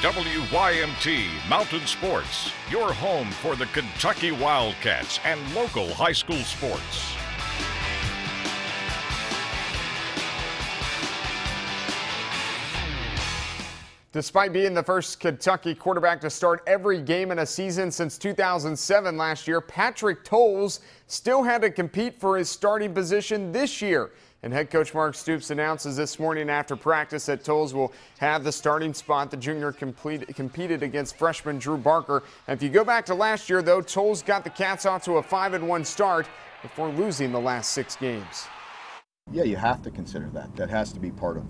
WYMT Mountain Sports, your home for the Kentucky Wildcats and local high school sports. Despite being the first Kentucky quarterback to start every game in a season since 2007 last year, Patrick Towles still had to compete for his starting position this year. And head coach Mark Stoops announces this morning after practice that Towles will have the starting spot. The junior competed against freshman Drew Barker. And if you go back to last year, though, Towles got the Cats off to a 5-1 start before losing the last 6 games. Yeah, you have to consider that. That has to be part of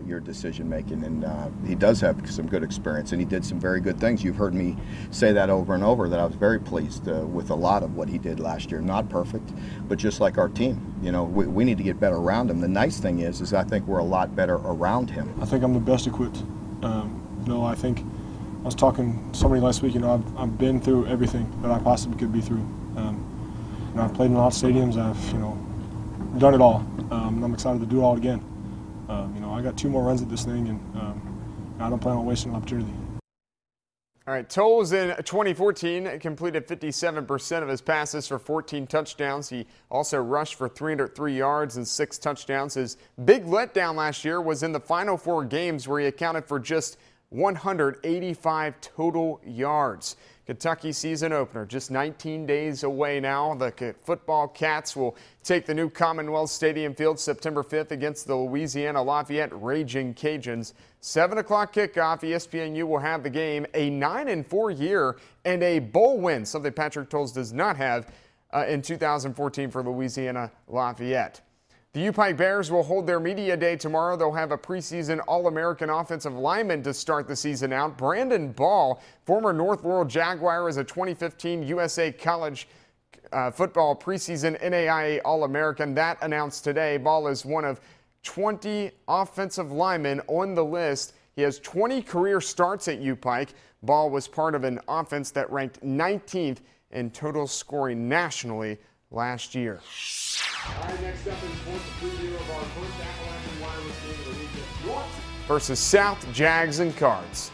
your decision making, and he does have some good experience, and he did some very good things. You've heard me say that over and over, that I was very pleased with a lot of what he did last year. Not perfect, but just like our team, you know, we need to get better around him. The nice thing is I think we're a lot better around him. I think I'm the best equipped. I think I was talking to somebody last week. I've been through everything that I possibly could be through. I've played in a lot of stadiums. I've done it all. I'm excited to do it all again. I got 2 more runs at this thing, and I don't plan on wasting an opportunity. All right, Towles in 2014 completed 57% of his passes for 14 touchdowns. He also rushed for 303 yards and 6 touchdowns. His big letdown last year was in the final 4 games where he accounted for just 185 total yards. Kentucky season opener just 19 days away now. The football Cats will take the new Commonwealth Stadium field September 5th against the Louisiana Lafayette Raging Cajuns. 7 o'clock kickoff. ESPNU will have the game. A 9-4 year and a bowl win, something Patrick Towles does not have in 2014 for Louisiana Lafayette. The UPike Bears will hold their media day tomorrow. They'll have a preseason All-American offensive lineman to start the season out. Brandon Ball, former North Laurel Jaguar, is a 2015 USA College football preseason NAIA All-American. That announced today. Ball is one of 20 offensive linemen on the list. He has 20 career starts at UPike. Ball was part of an offense that ranked 19th in total scoring nationally last year. All right, next up in sports, a preview of our first Appalachian Wireless game of the weekend. Knott versus South Jags and Cards.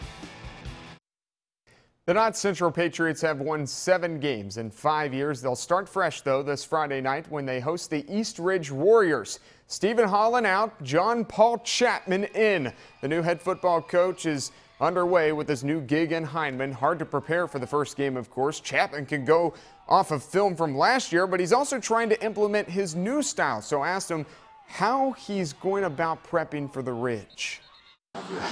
The Knott Central Patriots have won 7 games in 5 years. They'll start fresh, though, this Friday night when they host the East Ridge Warriors. Stephen Holland out, John Paul Chapman in. The new head football coach is underway with his new gig in Hindman. Hard to prepare for the first game, of course. Chapman can go off of film from last year, but he's also trying to implement his new style. So I asked him how he's going about prepping for the Ridge.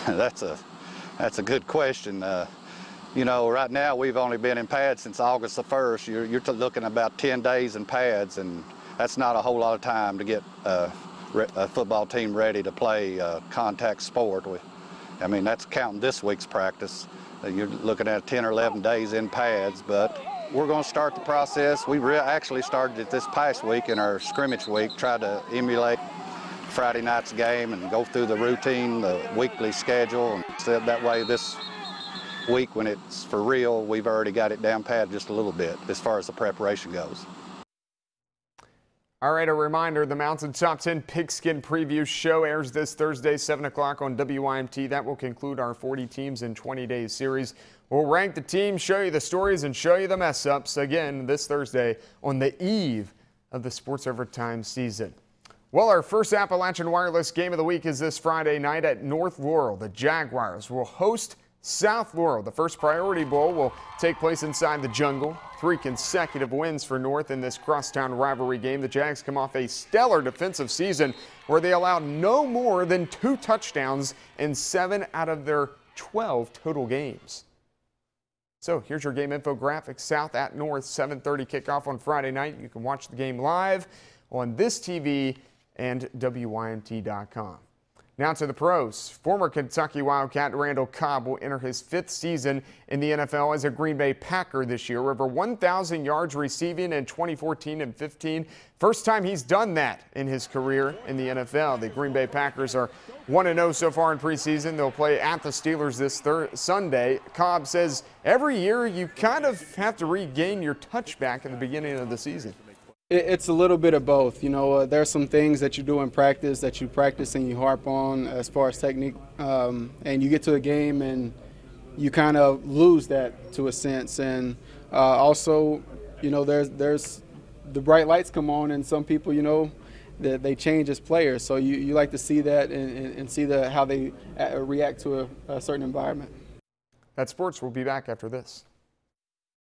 That's a good question. Right now we've only been in pads since August the 1st. You're looking about 10 days in pads, and that's not a whole lot of time to get a football team ready to play contact sport. That's counting this week's practice. You're looking at 10 or 11 days in pads, but we're going to start the process. We actually started it this past week in our scrimmage week, tried to emulate Friday night's game and go through the routine, the weekly schedule, and so that way this week when it's for real, we've already got it down pat just a little bit as far as the preparation goes. All right, a reminder, the Mountain Top 10 Pigskin Preview Show airs this Thursday, 7 o'clock on WYMT. That will conclude our 40 teams in 20 days series. We'll rank the teams, show you the stories, and show you the mess-ups again this Thursday on the eve of the Sports Overtime season. Well, our first Appalachian Wireless game of the week is this Friday night at North Laurel. The Jaguars will host South Laurel. The first Priority Bowl will take place inside the Jungle. 3 consecutive wins for North in this crosstown rivalry game. The Jags come off a stellar defensive season where they allowed no more than 2 touchdowns in 7 out of their 12 total games. So here's your game infographic. South at North, 7:30 kickoff on Friday night. You can watch the game live on this TV and WYMT.com. Now to the pros. Former Kentucky Wildcat Randall Cobb will enter his 5th season in the NFL as a Green Bay Packer this year. Over 1,000 yards receiving in 2014 and 15. First time he's done that in his career in the NFL. The Green Bay Packers are 1-0 so far in preseason. They'll play at the Steelers this Sunday. Cobb says every year you kind of have to regain your touchback in the beginning of the season. It's a little bit of both. There's some things that you do in practice that you practice and you harp on as far as technique, and you get to a game and you kind of lose that to a sense. And also, you know, there's the bright lights come on, and some people, you know, that they change as players. So you like to see that and see how they react to a certain environment. That sports will be back after this.